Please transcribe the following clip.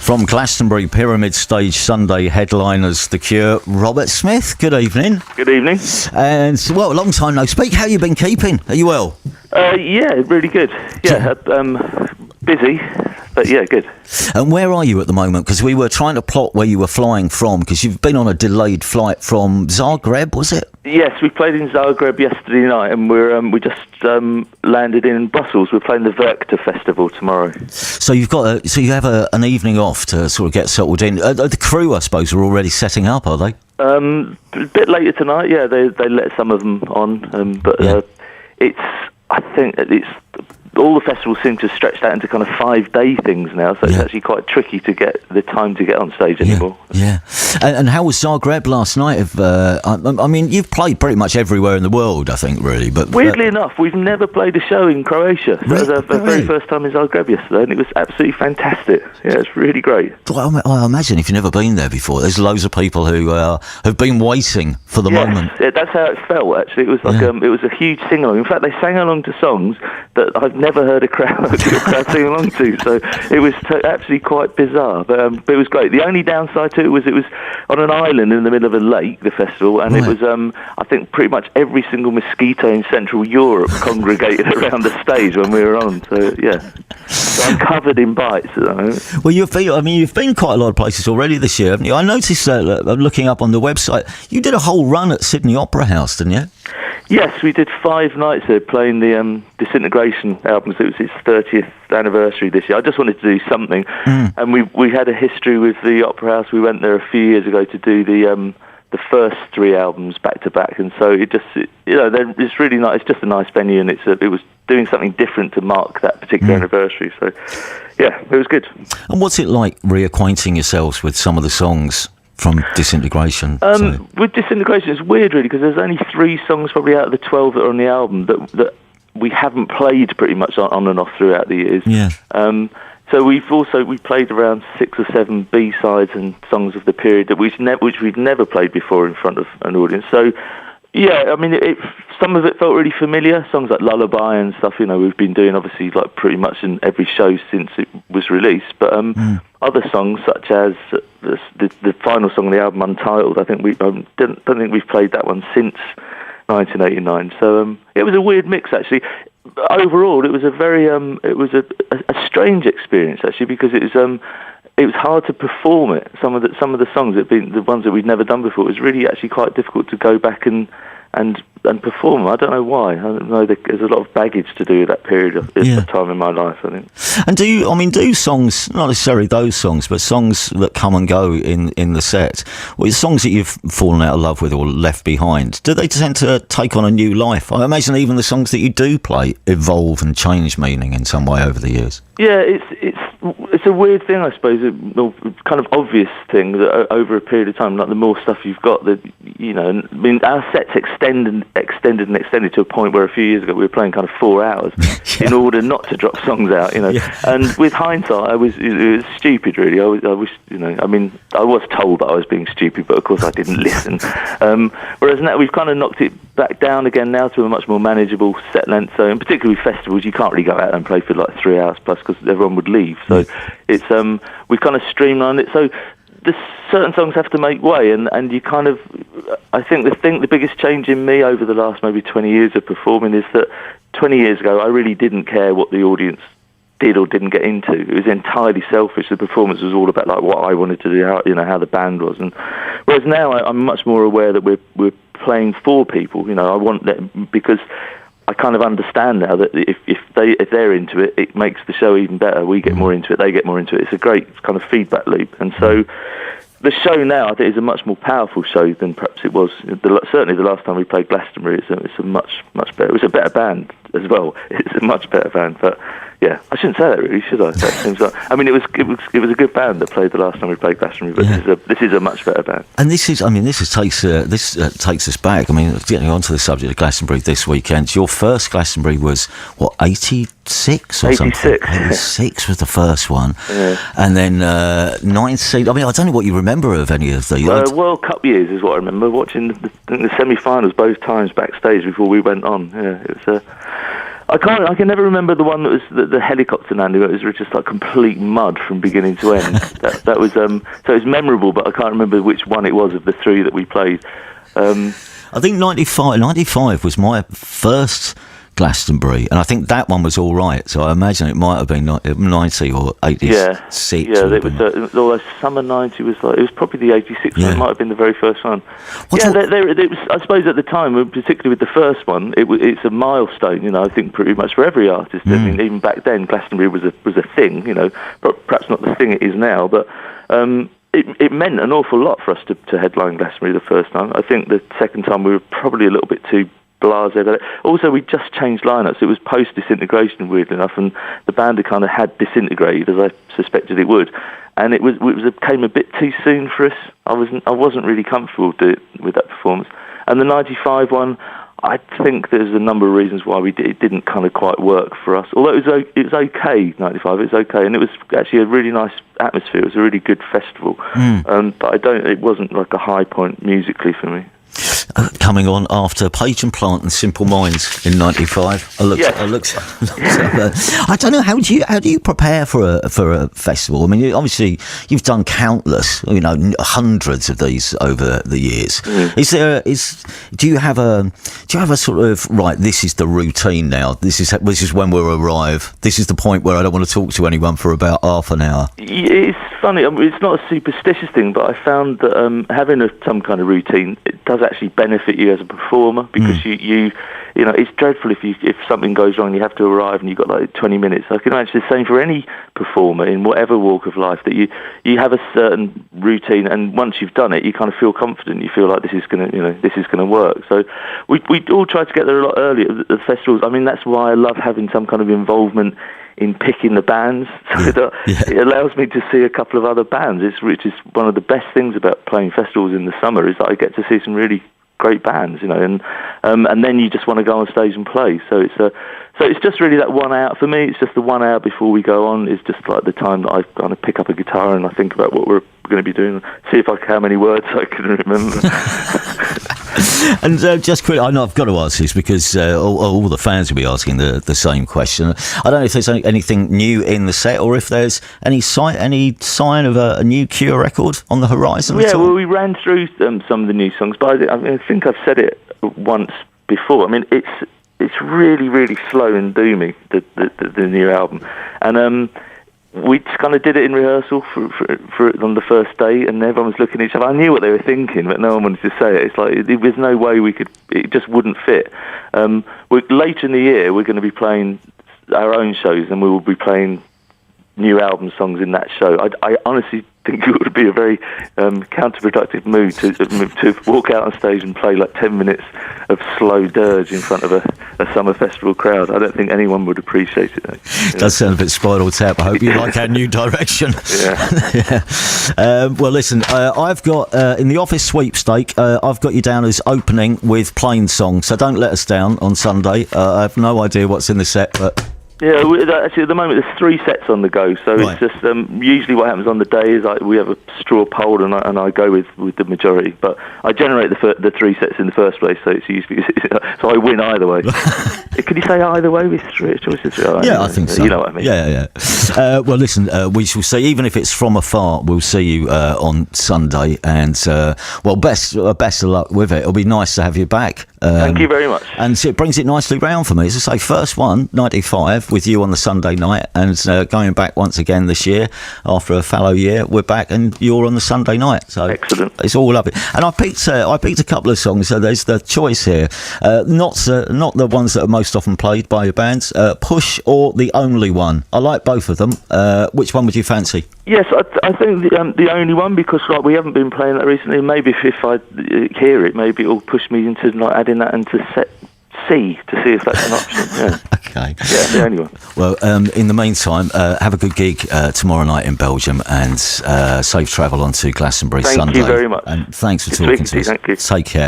From Glastonbury Pyramid Stage Sunday headliners The Cure, Robert Smith. Good evening. Good evening. And well, a long time no speak. How you been keeping? Are you well? Yeah, really good. Yeah, busy, but yeah, good. And where are you at the moment? Because we were trying to plot where you were flying from, because you've been on a delayed flight from Zagreb, was it? Yes, we played in Zagreb yesterday night, and we just landed in Brussels. We're playing the Werchter Festival tomorrow. So you have an evening off to sort of get settled in. The crew, I suppose, are already setting up, are they? A bit later tonight. Yeah, they let some of them on, but Yeah. I think it's all the festivals seem to have stretched out into kind of 5-day things now, so it's actually quite tricky to get the time to get on stage anymore. Yeah. And how was Zagreb last night? I mean, you've played pretty much everywhere in the world, I think, really. But weirdly enough, we've never played a show in Croatia. So it was our very first time in Zagreb yesterday, and it was absolutely fantastic. Yeah, it's really great. Well, I imagine if you've never been there before, there's loads of people who have been waiting for the moment. Yeah, that's how it felt, actually. It was like it was a huge sing-along. In fact, they sang along to songs that I've never heard a crowd sing along to, so it was actually quite bizarre, but it was great. The only downside to it was on an island in the middle of a lake, the festival, and it was I think pretty much every single mosquito in Central Europe congregated around the stage when we were on, so I'm covered in bites at the moment. Well, you've been quite a lot of places already this year, haven't you? I noticed looking up on the website, you did a whole run at Sydney Opera House, didn't you? Yes, we did 5 nights there playing the Disintegration album. So it was its 30th anniversary this year. I just wanted to do something, and we had a history with the Opera House. We went there a few years ago to do the first 3 albums back to back, and so it's really nice. It's just a nice venue, and it was doing something different to mark that particular anniversary. So yeah, it was good. And what's it like reacquainting yourselves with some of the songs from Disintegration? With Disintegration, it's weird, really, because there's only 3 songs probably out of the 12 that are on the album that we haven't played pretty much on and off throughout the years. Yeah. So we played around 6 or 7 B-sides and songs of the period which we'd never played before in front of an audience. So yeah, I mean, some of it felt really familiar. Songs like Lullaby and stuff, we've been doing obviously like pretty much in every show since it was released. But other songs such as the final song on the album, Untitled, I think don't think we've played that one since 1989. So it was a weird mix, actually. Overall, it was a very it was a strange experience, actually, because it was hard to perform it. Some of the songs that the ones that we'd never done before, it was really actually quite difficult to go back and perform. I don't know why. I don't know. There's a lot of baggage to do with that period of time in my life, I think. And do songs, not necessarily those songs, but songs that come and go in the set, songs that you've fallen out of love with or left behind, do they tend to take on a new life? I imagine even the songs that you do play evolve and change meaning in some way over the years. Yeah, it's a weird thing, I suppose, a kind of obvious thing that over a period of time, like the more stuff you've got, I mean, our sets extended to a point where a few years ago we were playing kind of 4 hours in order not to drop songs out, And with hindsight, it was stupid, really. I wish, I mean, I was told that I was being stupid, but of course I didn't listen. Whereas now we've kind of knocked it back down again now to a much more manageable set length. So, in particular with festivals, you can't really go out and play for like 3 hours plus because everyone would leave. So it's we've kind of streamlined it. So certain songs have to make way, and you kind of, I think the biggest change in me over the last maybe 20 years of performing is that 20 years ago I really didn't care what the audience did or didn't get into. It was entirely selfish. The performance was all about like what I wanted to do, how the band was. And whereas now I'm much more aware that we're playing for people. I want that, because I kind of understand now that if they're into it, it makes the show even better. We get more into it, they get more into it. It's a great kind of feedback loop. And so the show now, I think, is a much more powerful show than perhaps it was. Certainly the last time we played Glastonbury, it's a much better. It was a better band as well. It's a much better band, but yeah, I shouldn't say that, really, should I? That seems like, I mean, it was a good band that played the last time we played Glastonbury, but this is a much better band. And this takes us back. I mean, getting onto the subject of Glastonbury this weekend. Your first Glastonbury was what, 86 or 86. something? 86 was the first one, and then 19. I mean, I don't know what you remember of any of the World Cup years is what I remember. Watching the semi-finals both times backstage before we went on. Yeah, it was. I can never remember the one that was the helicopter landing. It was just like complete mud from beginning to end. that was so it was memorable, but I can't remember which one it was of the three that we played. I think 95 was my first Glastonbury, and I think that one was all right. So I imagine it might have been 90 or 86. Yeah, it was. Although summer 90 was like, it was probably the 86 one. It might have been the very first one. It was, I suppose at the time, particularly with the first one, it's a milestone. You know, I think pretty much for every artist. I mean, even back then, Glastonbury was a thing. You know, perhaps not the thing it is now, but. It meant an awful lot for us to headline Glastonbury the first time. I think the second time we were probably a little bit too blasé about it. Also, we just changed lineups. It was post-disintegration, weirdly enough, and the band had disintegrated, as I suspected it would. And it came a bit too soon for us. I wasn't really comfortable with that performance. And the 95 one, I think there's a number of reasons why it didn't kind of quite work for us. Although it was okay, 95, it was okay, and it was actually a really nice atmosphere. It was a really good festival, but it wasn't like a high point musically for me. Coming on after Page and Plant and Simple Minds in 95. I don't know, how do you prepare for a festival? I mean, obviously you've done countless, hundreds of these over the years. Do you have a sort of, right, this is the routine now, this is when we'll arrive, this is the point where I don't want to talk to anyone for about half an hour? It's funny, it's not a superstitious thing, but I found that having some kind of routine, it does actually benefit you as a performer, because you it's dreadful if something goes wrong, you have to arrive and you've got like 20 minutes. I can imagine the same for any performer in whatever walk of life, that you have a certain routine, and once you've done it, you kind of feel confident. You feel like this is going to work. So we all try to get there a lot earlier at the festivals. I mean, that's why I love having some kind of involvement in picking the bands, so that it allows me to see a couple of other bands, which is one of the best things about playing festivals in the summer, is that I get to see some really great bands, and then you just want to go on stage and play. So it's just really that 1 hour for me. It's just the 1 hour before we go on is just like the time that I kind of pick up a guitar and I think about what we're going to be doing, see if how many words I can remember. And just quickly, I know I've got to ask this because all the fans will be asking the same question. I don't know if there's anything new in the set, or if there's any sign of a new Cure record on the horizon. Yeah, well, we ran through some of the new songs, but I think I've said it once before. I mean, it's really, really slow and doomy, the new album, and we just kind of did it in rehearsal for on the first day, and everyone was looking at each other. I knew what they were thinking, but no one wanted to say it. It's like there's no way we could. It just wouldn't fit. Later in the year, we're going to be playing our own shows, and we will be playing new album songs in that show. I honestly think it would be a very counterproductive move to walk out on stage and play like 10 minutes of slow dirge in front of a summer festival crowd. I don't think anyone would appreciate it. It does sound a bit Spinal Tap. I hope you like our new direction. Yeah. Well, listen, I've got in the office sweepstake, I've got you down as opening with Plain Song, so don't let us down on Sunday. I have no idea what's in the set, but... Yeah, actually at the moment there's 3 sets on the go, so It's just usually what happens on the day is we have a straw poll and I go with the majority, but I generate the 3 sets in the first place, so it's usually so I win either way. Can you say either way with 3 choices? Yeah, I think so. You know what I mean? Yeah. Well, listen, we shall see. Even if it's from afar, we'll see you on Sunday, and best of luck with it. It'll be nice to have you back. Thank you very much. And so it brings it nicely round for me. As I say, first one, 95, with you on the Sunday night, and going back once again this year after a fallow year, we're back and you're on the Sunday night. So excellent. It's all lovely. And I picked a couple of songs. So there's the choice here, not the ones that are most often played by your bands. Push or The Only One. I like both of them. Which one would you fancy? Yes, I think the Only One, because we haven't been playing that recently. Maybe if I hear it, maybe it'll push me into adding that into set C to see if that's an option. Yeah. Okay. Yeah, the only one. Well, in the meantime, have a good gig tomorrow night in Belgium, and safe travel on to Glastonbury Sunday. Thank you very much. And thanks for talking to us. Thank you. Take care.